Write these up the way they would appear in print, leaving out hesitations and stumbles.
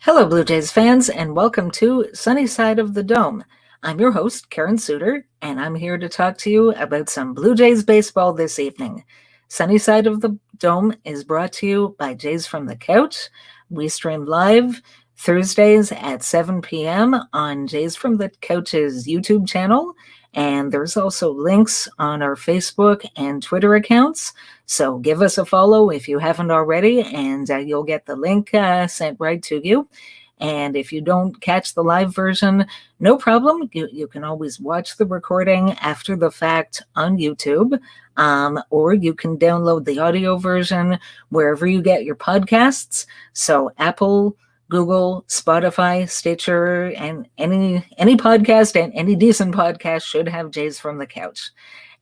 Hello, Blue Jays fans, and welcome to Sunny Side of the Dome. I'm your host, Karen Soutar, and I'm here to talk to you about some Blue Jays baseball this evening. Sunny Side of the Dome is brought to you by Jays from the Couch. We stream live Thursdays at 7 p.m. on Jays from the Couch's YouTube channel, and there's also links on our Facebook and Twitter accounts. So give us a follow if you haven't already, and you'll get the link sent right to you. And if you don't catch the live version, no problem. You can always watch the recording after the fact on YouTube, or you can download the audio version wherever you get your podcasts. So Apple, Google, Spotify, Stitcher, and any podcast and any decent podcast should have Jays from the Couch.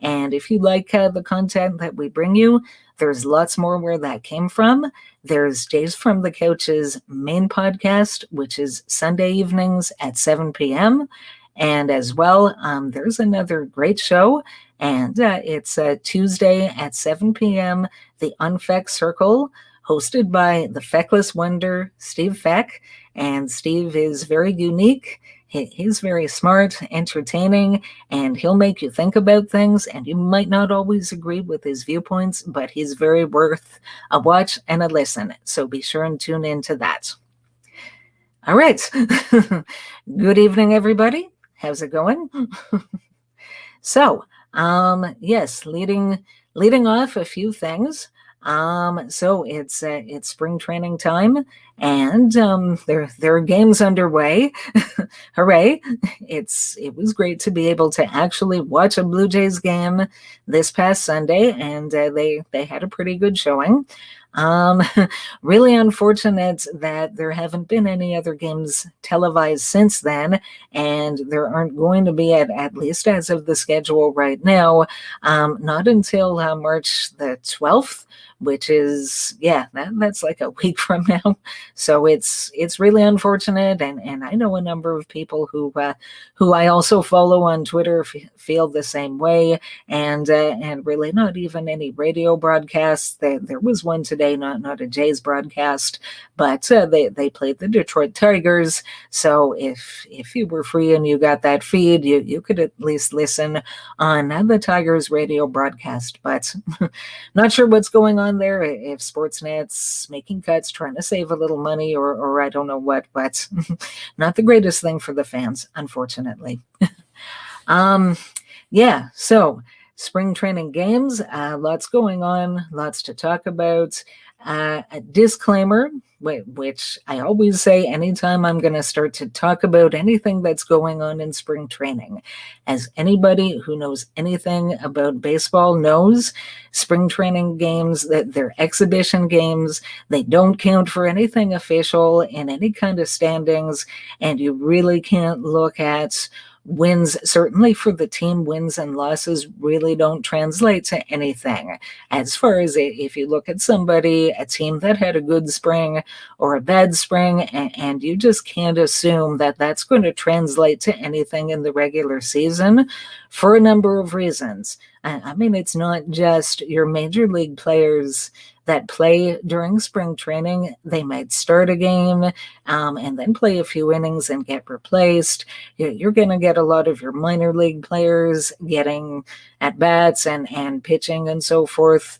And if you like the content that we bring you, there's lots more where that came from. There's Jays from the Couch's main podcast, which is Sunday evenings at 7 p.m. And as well, there's another great show, and it's Tuesday at 7 p.m., the Unfeck Circle, hosted by the Feckless Wonder, Steve Feck. And Steve is very unique. He's very smart, entertaining, and he'll make you think about things, and you might not always agree with his viewpoints, but he's very worth a watch and a listen. So be sure and tune into that. All right. Good evening, everybody. How's it going? So, yes, leading off a few things. So it's spring training time, and there are games underway. Hooray! It was great to be able to actually watch a Blue Jays game this past Sunday, and they had a pretty good showing. Really unfortunate that there haven't been any other games televised since then, and there aren't going to be at least as of the schedule right now, not until March the 12th. Which is, that's like a week from now. So it's really unfortunate, and I know a number of people who I also follow on Twitter feel the same way, and really not even any radio broadcasts. There was one today, not a Jays broadcast, but they played the Detroit Tigers. So if you were free and you got that feed, you could at least listen on the Tigers radio broadcast. But not sure what's going on there, if Sportsnet's making cuts, trying to save a little money, or I don't know what, but not the greatest thing for the fans, unfortunately. So spring training games, lots going on, lots to talk about. A disclaimer, which I always say anytime I'm going to start to talk about anything that's going on in spring training. As anybody who knows anything about baseball knows, spring training games, that they're exhibition games, they don't count for anything official in any kind of standings, and you really can't look at wins. Certainly for the team, wins and losses really don't translate to anything. As far as if you look at somebody, a team that had a good spring or a bad spring, and you just can't assume that that's going to translate to anything in the regular season for a number of reasons. I mean, it's not just your major league players that play during spring training. They might start a game and then play a few innings and get replaced. You're going to get a lot of your minor league players getting at bats and pitching and so forth.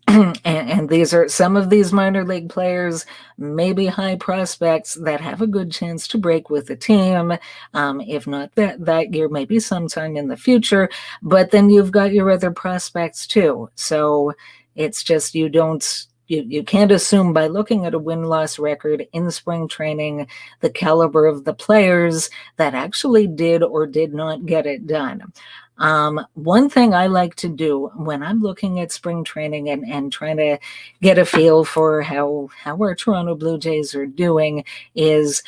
And these are some of these minor league players, maybe high prospects that have a good chance to break with the team. If not that year, maybe sometime in the future. But then you've got your other prospects too. So it's just you can't assume by looking at a win-loss record in spring training the caliber of the players that actually did or did not get it done. One thing I like to do when I'm looking at spring training and trying to get a feel for how our Toronto Blue Jays are doing is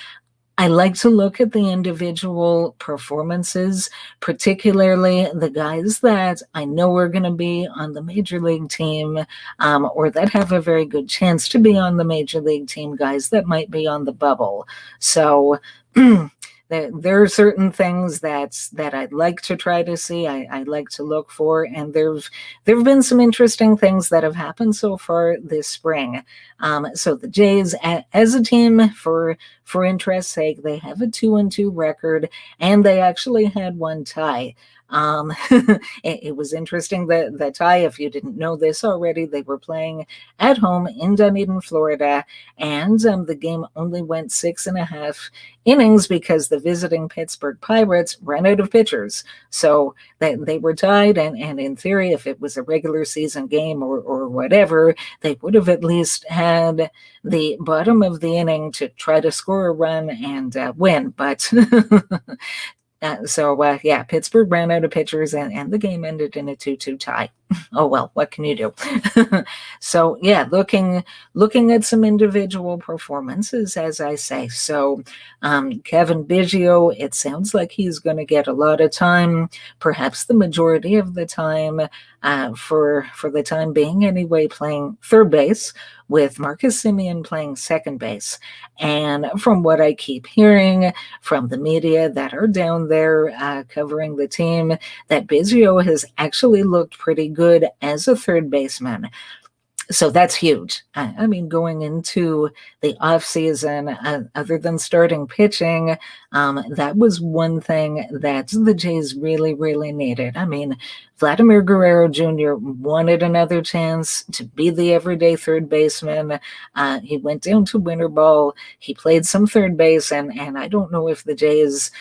I like to look at the individual performances, particularly the guys that I know are going to be on the major league team, or that have a very good chance to be on the major league team, guys that might be on the bubble. So there are certain things that I'd like to try to see. I'd like to look for, and there've been some interesting things that have happened so far this spring. So the Jays, as a team, for interest's sake, they have a 2-2 record, and they actually had one tie. It was interesting that the tie, if you didn't know this already, they were playing at home in Dunedin, Florida, and the game only went 6.5 innings because the visiting Pittsburgh Pirates ran out of pitchers. So they were tied, and in theory, if it was a regular season game or whatever, they would have at least had the bottom of the inning to try to score a run and win. But yeah, Pittsburgh ran out of pitchers, and the game ended in a 2-2 tie. Oh well, what can you do? So yeah, looking at some individual performances, as I say. So Kevin Biggio, it sounds like he's going to get a lot of time, perhaps the majority of the time, for the time being anyway, playing third base, with Marcus Semien playing second base. And from what I keep hearing from the media that are down there covering the team, that Biggio has actually looked pretty good as a third baseman. So that's huge. I mean, going into the offseason, other than starting pitching, that was one thing that the Jays really, really needed. I mean, Vladimir Guerrero Jr. wanted another chance to be the everyday third baseman. He went down to winter ball. He played some third base, and I don't know if the Jays,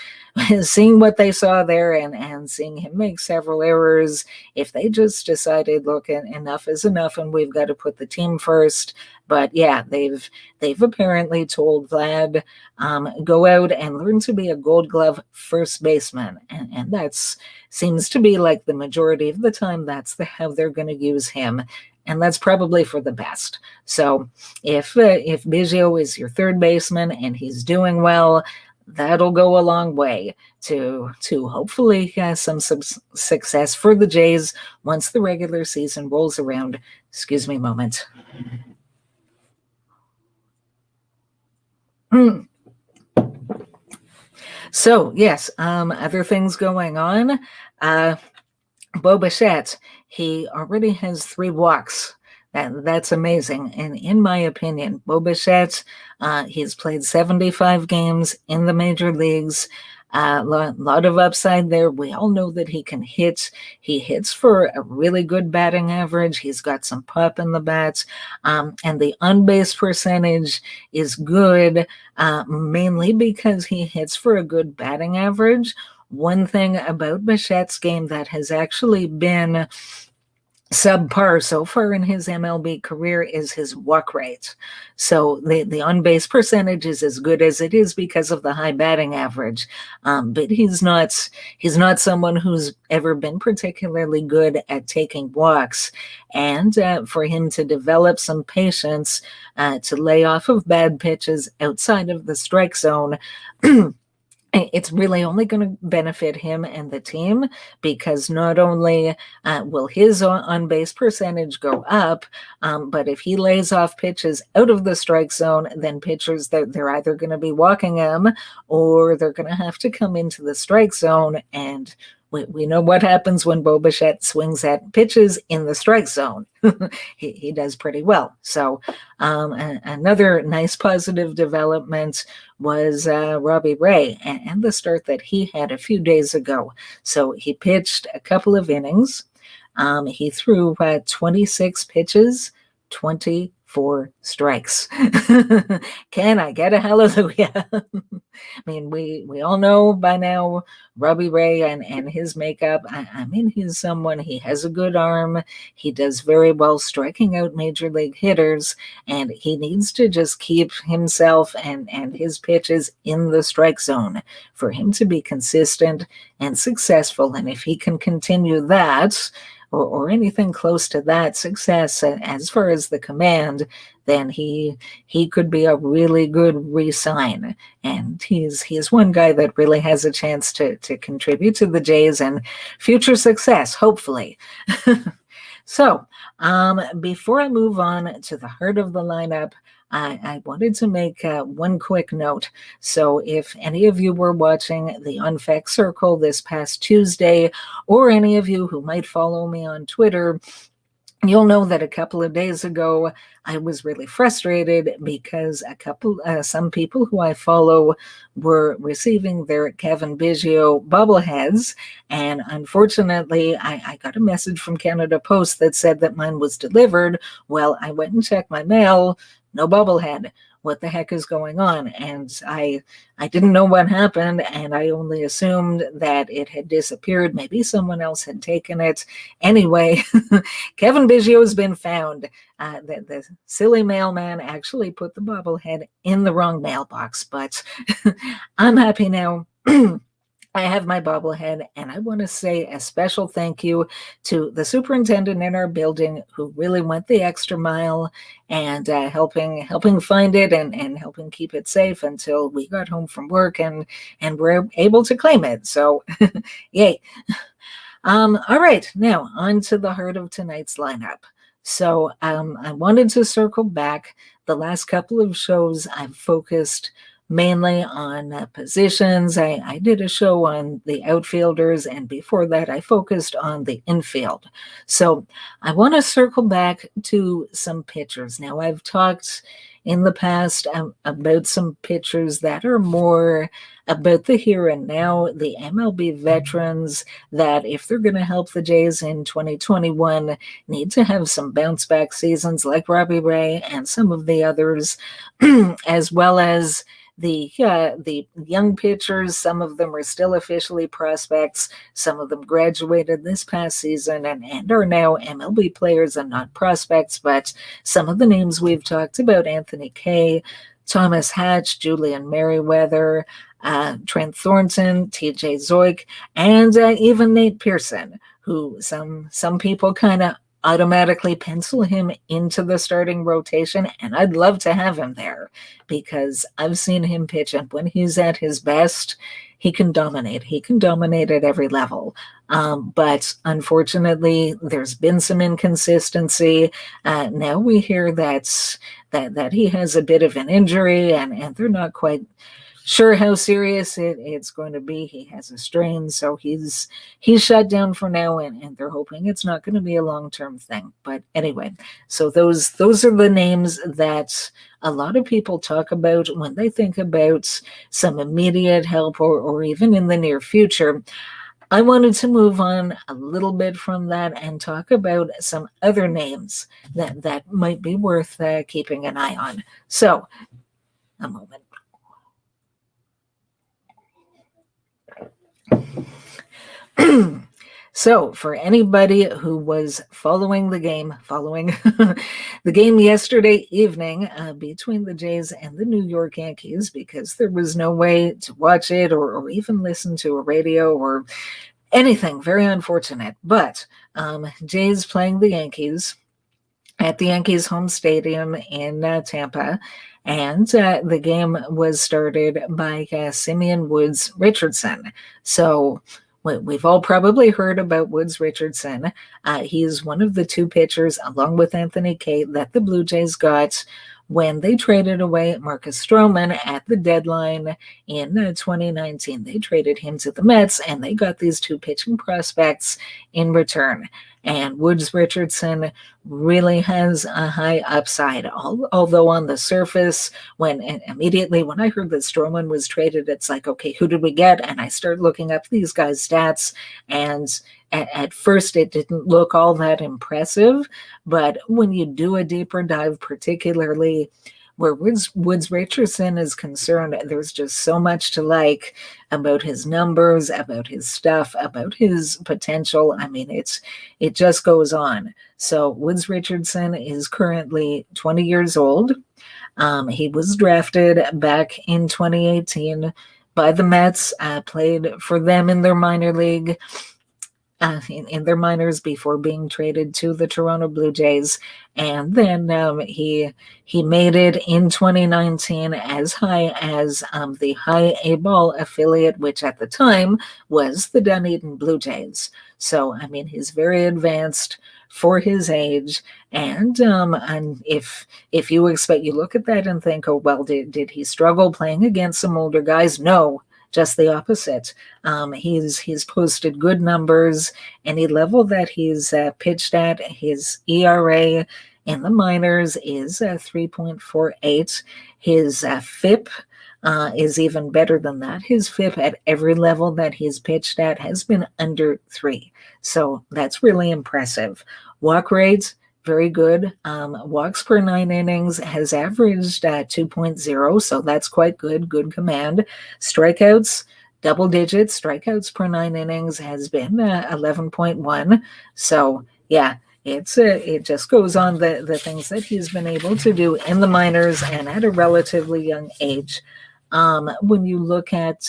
seeing what they saw there and seeing him make several errors, if they just decided, look, enough is enough and we've got to put the team first. But yeah, they've apparently told Vlad, go out and learn to be a Gold Glove first baseman, and that's seems to be like the majority of the time that's how they're going to use him, and that's probably for the best. So if Biggio is your third baseman and he's doing well, that'll go a long way to hopefully some success for the Jays once the regular season rolls around. Excuse me a moment. So yes, other things going on. Bo Bichette, he already has 3 walks. That's amazing. And in my opinion, Bo Bichette, he's played 75 games in the major leagues. Lot of upside there. We all know that he can hit. He hits for a really good batting average. He's got some pop in the bats. And the on-base percentage is good, mainly because he hits for a good batting average. One thing about Bichette's game that has actually been subpar so far in his MLB career is his walk rate. So the on-base percentage is as good as it is because of the high batting average. But he's not someone who's ever been particularly good at taking walks. And for him to develop some patience to lay off of bad pitches outside of the strike zone, it's really only going to benefit him and the team, because not only will his on-base percentage go up, but if he lays off pitches out of the strike zone, then pitchers, they're either going to be walking him or they're going to have to come into the strike zone. And we know what happens when Bo Bichette swings at pitches in the strike zone. He does pretty well. So another nice positive development was Robbie Ray and the start that he had a few days ago. So he pitched a couple of innings. He threw 26 pitches, 24 strikes. Can I get a hallelujah? I mean, we all know by now Robbie Ray and his makeup. I mean, he's someone, he has a good arm. He does very well striking out major league hitters, and he needs to just keep himself and his pitches in the strike zone for him to be consistent and successful. And if he can continue that, or anything close to that success as far as the command, then he could be a really good re-sign. And he's one guy that really has a chance to contribute to the Jays and future success, hopefully. So, before I move on to the heart of the lineup, I wanted to make one quick note. So, if any of you were watching the Unfact Circle this past Tuesday, or any of you who might follow me on Twitter, you'll know that a couple of days ago, I was really frustrated because some people who I follow were receiving their Kevin Biggio bobbleheads. And unfortunately, I got a message from Canada Post that said that mine was delivered. Well, I went and checked my mail, no bobblehead. What the heck is going on? And I didn't know what happened, and I only assumed that it had disappeared. Maybe someone else had taken it. Anyway, Kevin Biggio has been found. The silly mailman actually put the bobblehead in the wrong mailbox, but I'm happy now. I have my bobblehead, and I want to say a special thank you to the superintendent in our building who really went the extra mile and helping find it and helping keep it safe until we got home from work and were able to claim it. So, yay. All right, now on to the heart of tonight's lineup. So I wanted to circle back. The last couple of shows I've focused mainly on positions. I did a show on the outfielders, and before that I focused on the infield. So I want to circle back to some pitchers. Now, I've talked in the past about some pitchers that are more about the here and now, the MLB veterans that, if they're going to help the Jays in 2021, need to have some bounce back seasons like Robbie Ray and some of the others, as well as the young pitchers. Some of them are still officially prospects. Some of them graduated this past season and are now MLB players and not prospects. But some of the names we've talked about: Anthony Kay, Thomas Hatch, Julian Merriweather, Trent Thornton, TJ Zoik, and even Nate Pearson, who some people kind of automatically pencil him into the starting rotation, and I'd love to have him there because I've seen him pitch, and when he's at his best, he can dominate. He can dominate at every level. But unfortunately, there's been some inconsistency. Now we hear that he has a bit of an injury, and they're not quite sure how serious it's going to be. He has a strain, so he's shut down for now, and they're hoping it's not going to be a long-term thing. But anyway, so those are the names that a lot of people talk about when they think about some immediate help or even in the near future. I wanted to move on a little bit from that and talk about some other names that might be worth keeping an eye on. So, a moment. So, for anybody who was following the game yesterday evening between the Jays and the New York Yankees, because there was no way to watch it or even listen to a radio or anything, very unfortunate. But Jays playing the Yankees at the Yankees home stadium in Tampa, and the game was started by Simeon Woods Richardson. So we've all probably heard about Woods Richardson. He's one of the two pitchers, along with Anthony Kay, that the Blue Jays got when they traded away Marcus Stroman at the deadline in 2019. They traded him to the Mets, and they got these two pitching prospects in return. And Woods Richardson really has a high upside, although on the surface, immediately when I heard that Stroman was traded, it's like, okay, who did we get? And I started looking up these guys' stats, and at first it didn't look all that impressive. But when you do a deeper dive, particularly where Woods Richardson is concerned, there's just so much to like about his numbers, about his stuff, about his potential. I mean, it just goes on. So Woods Richardson is currently 20 years old. He was drafted back in 2018 by the Mets, played for them in their minor league, in their minors before being traded to the Toronto Blue Jays. And then he made it in 2019 as high as the high A-ball affiliate, which at the time was the Dunedin Blue Jays. So, I mean, he's very advanced, for his age. And if you look at that and think, oh, well, did he struggle playing against some older guys? No, just the opposite. He's posted good numbers. Any level that he's pitched at, his ERA in the minors is 3.48. His FIP is even better than that. His FIP at every level that he's pitched at has been under 3. So that's really impressive. Walk rates, very good. Walks per 9 innings has averaged 2.0, so that's quite good. Good command. Strikeouts, double digits. Strikeouts per 9 innings has been 11.1. So yeah, it just goes on the things that he's been able to do in the minors and at a relatively young age. When you look at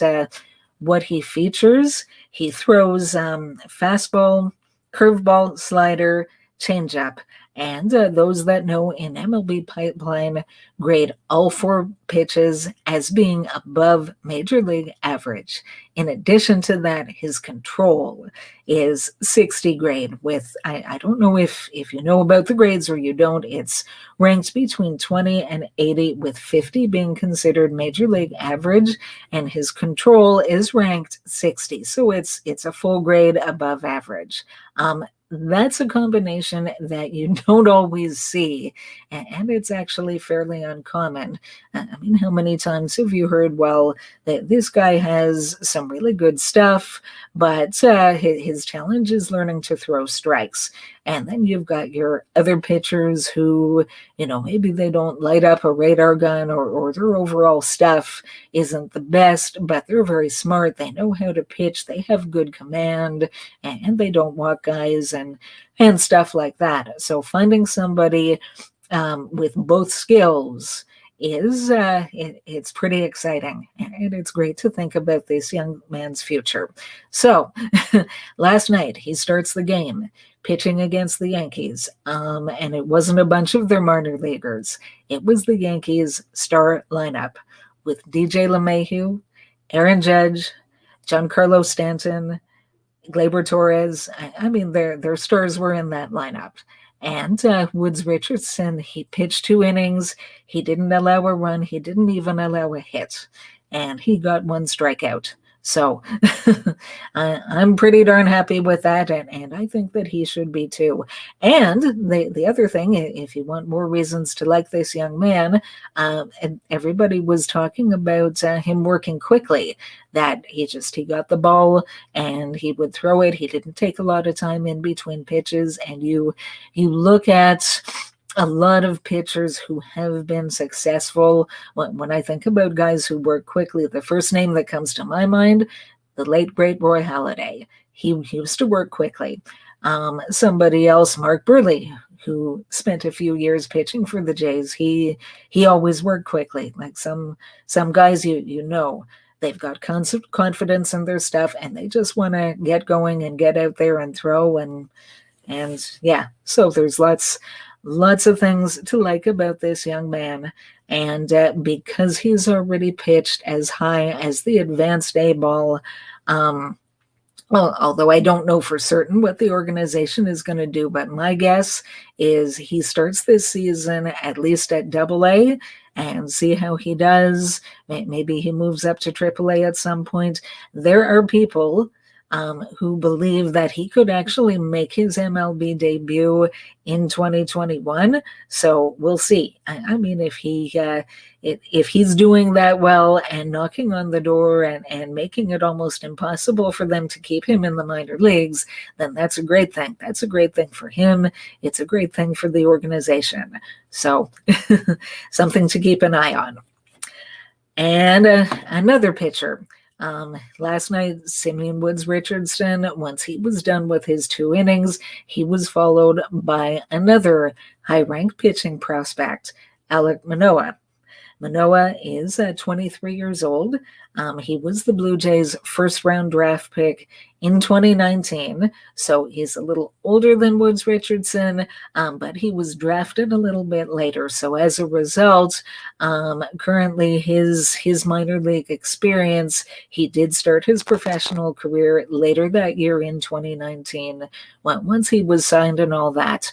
what he features, he throws fastball, curveball, slider, changeup. And those that know in MLB Pipeline grade all 4 pitches as being above major league average. In addition to that, his control is 60 grade with, I don't know if you know about the grades or you don't, it's ranked between 20 and 80 with 50 being considered major league average, and his control is ranked 60. So it's a full grade above average. That's a combination that you don't always see, and it's actually fairly uncommon. I mean, how many times have you heard, well, that this guy has some really good stuff, but his challenge is learning to throw strikes. And then you've got your other pitchers who, maybe they don't light up a radar gun or their overall stuff isn't the best, but they're very smart. They know how to pitch. They have good command, and they don't walk guys and stuff like that. So finding somebody with both skills is it's pretty exciting, and it's great to think about this young man's future. So last night he starts the game pitching against the Yankees, and it wasn't a bunch of their minor leaguers. It was the Yankees star lineup with DJ LeMahieu, Aaron Judge, Giancarlo Stanton, Gleyber Torres. I mean, their stars were in that lineup. And Woods Richardson, he pitched 2 innings. He didn't allow a run. He didn't even allow a hit. And he got 1 strikeout. So I'm pretty darn happy with that, and I think that he should be too. And the other thing, if you want more reasons to like this young man, everybody was talking about him working quickly, that he got the ball and he would throw it. He didn't take a lot of time in between pitches, and you look at a lot of pitchers who have been successful. When I think about guys who work quickly, the first name that comes to my mind, the late, great Roy Halladay. He used to work quickly. Somebody else, Mark Burley, who spent a few years pitching for the Jays, he always worked quickly. Like some guys they've got confidence in their stuff, and they just want to get going and get out there and throw, and yeah. So there's lots of things to like about this young man. And because he's already pitched as high as the advanced A ball, although I don't know for certain what the organization is going to do, but my guess is he starts this season at least at AA and see how he does. Maybe he moves up to AAA at some point. There are people who believe that he could actually make his MLB debut in 2021. So we'll see. I mean, if he's doing that well and knocking on the door and making it almost impossible for them to keep him in the minor leagues, then that's a great thing. That's a great thing for him. It's a great thing for the organization. So something to keep an eye on. And another pitcher. Last night, Simeon Woods Richardson, once he was done with his 2 innings, he was followed by another high-ranked pitching prospect, Alek Manoah. Manoah is 23 years old. He was the Blue Jays' first-round draft pick in 2019. So he's a little older than Woods Richardson, but he was drafted a little bit later. So as a result, currently his minor league experience, he did start his professional career later that year in 2019. Once he was signed and all that,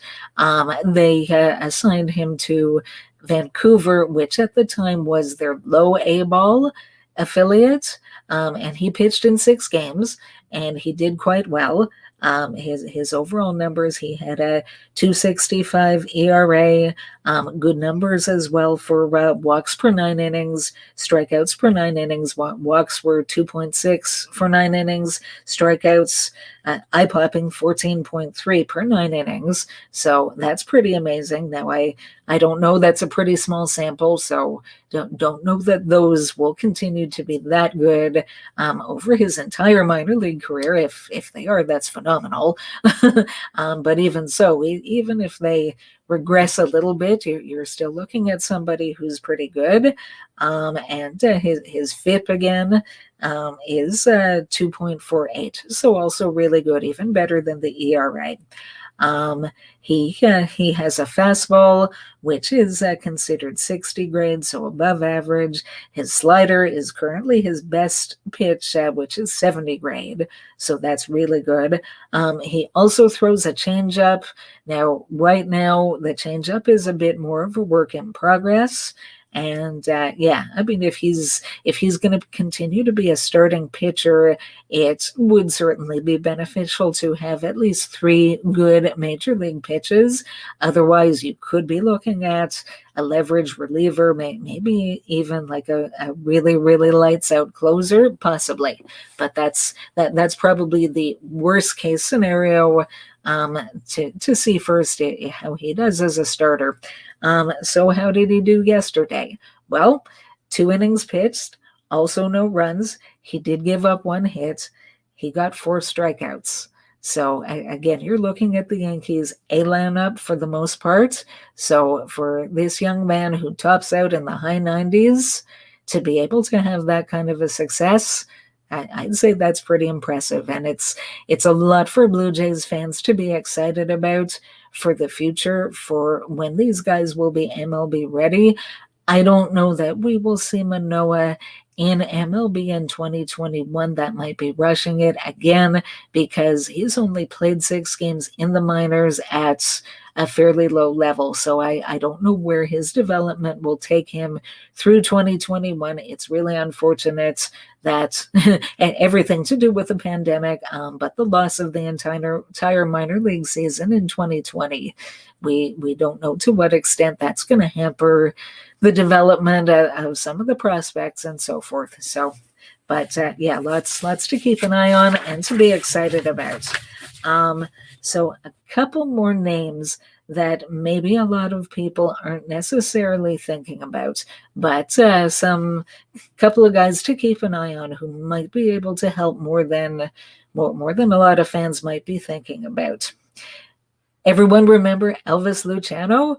they assigned him to Vancouver, which at the time was their low A ball affiliate, and he pitched in 6 games, and he did quite well. His overall numbers, he had a 2.65 ERA, good numbers as well for walks per 9 innings, strikeouts per 9 innings. Walks were 2.6 for 9 innings, strikeouts eye-popping 14.3 per 9 innings. So that's pretty amazing. Now I don't know, that's a pretty small sample, so don't know that those will continue to be that good over his entire minor league career. If they are, that's phenomenal. But even so, even if they regress a little bit, you're still looking at somebody who's pretty good. And his FIP again is 2.48, so also really good, even better than the ERA. He has a fastball, which is considered 60 grade, so above average. His slider is currently his best pitch, which is 70 grade, so that's really good. He also throws a changeup. Now, right now, the changeup is a bit more of a work in progress. And yeah, I mean, if he's going to continue to be a starting pitcher, it would certainly be beneficial to have at least 3 good major league pitches. Otherwise, you could be looking at a leverage reliever, maybe even like a really, really lights out closer, possibly. But that's probably the worst case scenario to see first how he does as a starter. So how did he do yesterday? Well, 2 innings pitched, also no runs. He did give up 1 hit. He got 4 strikeouts. So again, you're looking at the Yankees A lineup for the most part. So for this young man who tops out in the high 90s to be able to have that kind of a success, I'd say that's pretty impressive. And it's a lot for Blue Jays fans to be excited about for the future, for when these guys will be MLB ready. I don't know that we will see Manoah in MLB in 2021. That might be rushing it again, because he's only played 6 games in the minors at a fairly low level. So I don't know where his development will take him through 2021. It's really unfortunate that everything to do with the pandemic, but the loss of the entire minor league season in 2020, we don't know to what extent that's going to hamper the development of some of the prospects and so forth. So, but yeah, lots to keep an eye on and to be excited about. So a couple more names that maybe a lot of people aren't necessarily thinking about, but some couple of guys to keep an eye on who might be able to help more than a lot of fans might be thinking about. Everyone remember Elvis Luciano?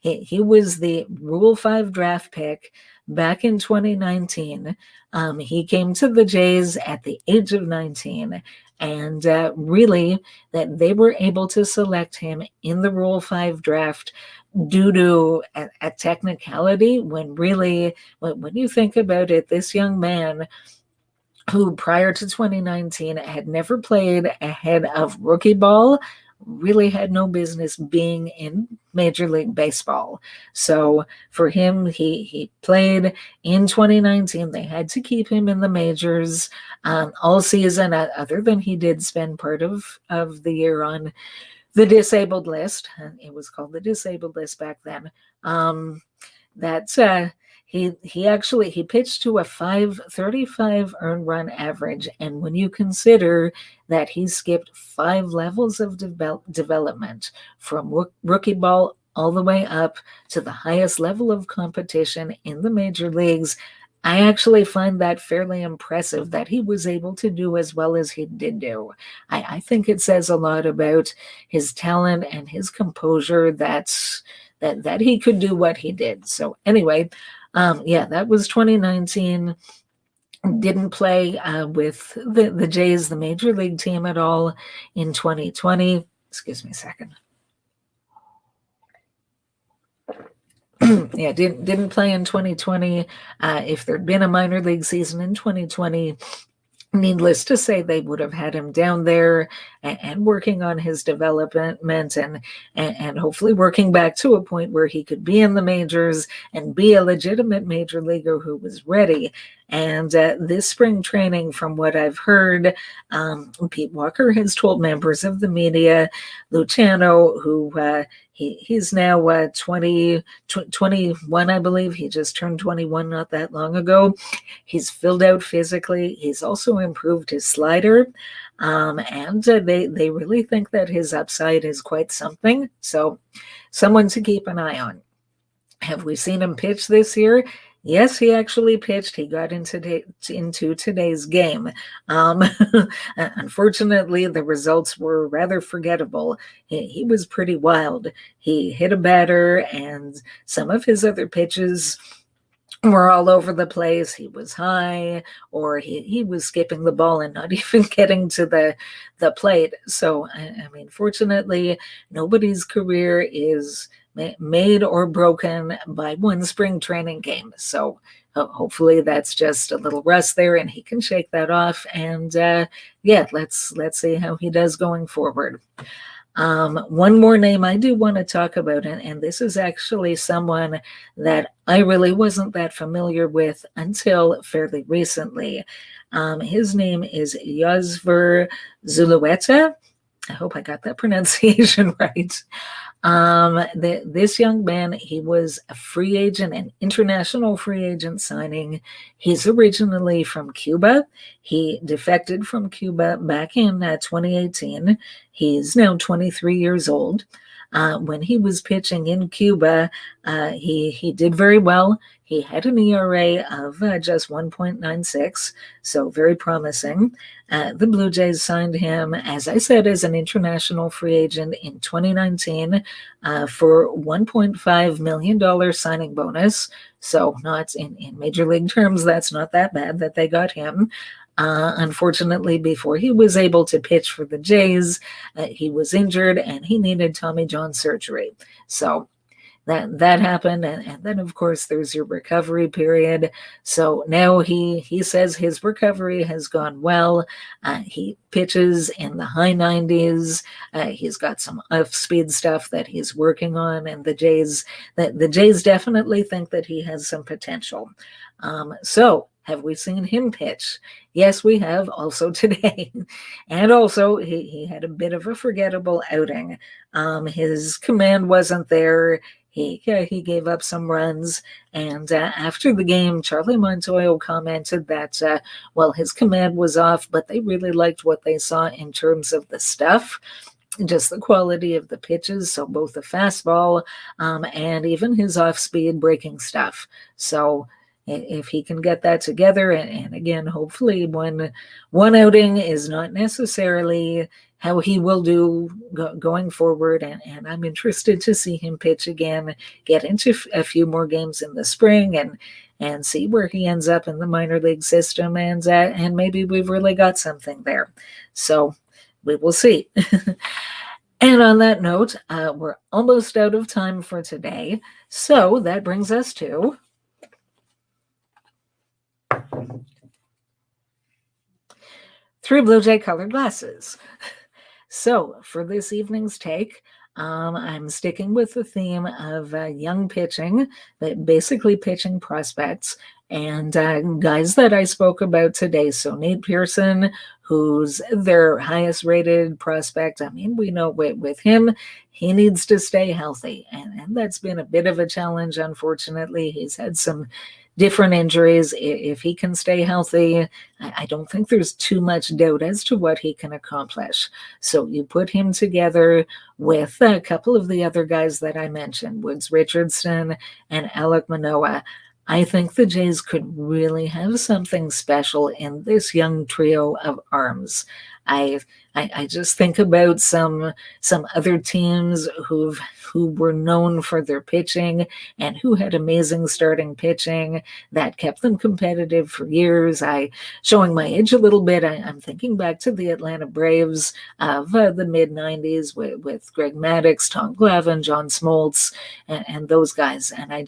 He was the Rule 5 draft pick back in 2019. He came to the Jays at the age of 19, and really that they were able to select him in the Rule 5 draft due to a technicality, when really, when you think about it, this young man who prior to 2019 had never played ahead of rookie ball, really had no business being in Major League Baseball. So for him, he played in 2019. They had to keep him in the majors all season, other than he did spend part of the year on the disabled list. It was called the disabled list back then. He pitched to a 535 earned run average, and when you consider that he skipped 5 levels of development from rookie ball all the way up to the highest level of competition in the major leagues, I actually find that fairly impressive that he was able to do as well as he did do. I think it says a lot about his talent and his composure that he could do what he did. So anyway, yeah, that was 2019. Didn't play with the Jays, the major league team, at all in 2020. Excuse me a second. Yeah, didn't play in 2020. If there'd been a minor league season in 2020, needless to say, they would have had him down there and working on his development and hopefully working back to a point where he could be in the majors and be a legitimate major leaguer who was ready. And this spring training, from what I've heard, Pete Walker has told members of the media, Luciano, who he's now 21, I believe. He just turned 21 not that long ago. He's filled out physically. He's also improved his slider. And they really think that his upside is quite something. So someone to keep an eye on. Have we seen him pitch this year? Yes, he actually pitched. He got into today's game. Unfortunately, the results were rather forgettable. He was pretty wild. He hit a batter, and some of his other pitches were all over the place. He was high, or he was skipping the ball and not even getting to the plate. So, I mean, fortunately, nobody's career is made or broken by one spring training game. So hopefully that's just a little rust there and he can shake that off. And yeah, let's see how he does going forward. One more name I do want to talk about, and this is actually someone that I really wasn't that familiar with until fairly recently. His name is Yosver Zulueta. I hope I got that pronunciation right. This young man, he was a free agent, an international free agent signing. He's originally from Cuba. He defected from Cuba back in 2018. He's now 23 years old. When he was pitching in Cuba, he did very well. He had an ERA of just 1.96, so very promising. The Blue Jays signed him, as I said, as an international free agent in 2019 for $1.5 million signing bonus. So not in Major League terms, that's not that bad that they got him. Unfortunately, before he was able to pitch for the Jays, he was injured and he needed Tommy John surgery. So that happened, and then of course there's your recovery period. So now he says his recovery has gone well. He pitches in the high 90s. He's got some off-speed stuff that he's working on, and the Jays definitely think that he has some potential. So have we seen him pitch? Yes, we have, also today. And also, he had a bit of a forgettable outing. His command wasn't there. He gave up some runs. And after the game, Charlie Montoyo commented that, well, his command was off, but they really liked what they saw in terms of the stuff, just the quality of the pitches, so both the fastball and even his off-speed breaking stuff. So if he can get that together, and again, hopefully one outing is not necessarily how he will do going forward, and I'm interested to see him pitch again, get into a few more games in the spring, and see where he ends up in the minor league system, and maybe we've really got something there. So we will see. And on that note, we're almost out of time for today, so that brings us to 3 Blue Jay colored glasses. So for this evening's take, I'm sticking with the theme of young pitching, basically pitching prospects, and guys that I spoke about today. So Nate Pearson, who's their highest rated prospect. I mean, we know with him, he needs to stay healthy, and that's been a bit of a challenge, unfortunately. He's had some different injuries. If he can stay healthy, I don't think there's too much doubt as to what he can accomplish. So you put him together with a couple of the other guys that I mentioned, Woods Richardson and Alek Manoah. I think the Jays could really have something special in this young trio of arms. I just think about some other teams who were known for their pitching and who had amazing starting pitching that kept them competitive for years. Showing my age a little bit, I'm thinking back to the Atlanta Braves of the mid 90s with Greg Maddux, Tom Glavine, John Smoltz, and those guys. And I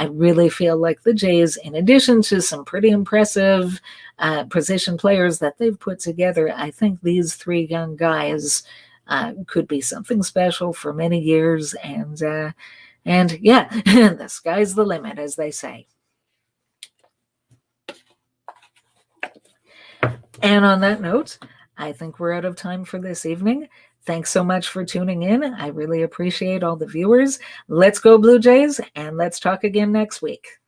really feel like the Jays, in addition to some pretty impressive position players that they've put together, I think these three young guys could be something special for many years. And yeah, the sky's the limit, as they say. And on that note, I think we're out of time for this evening. Thanks so much for tuning in. I really appreciate all the viewers. Let's go Blue Jays, and let's talk again next week.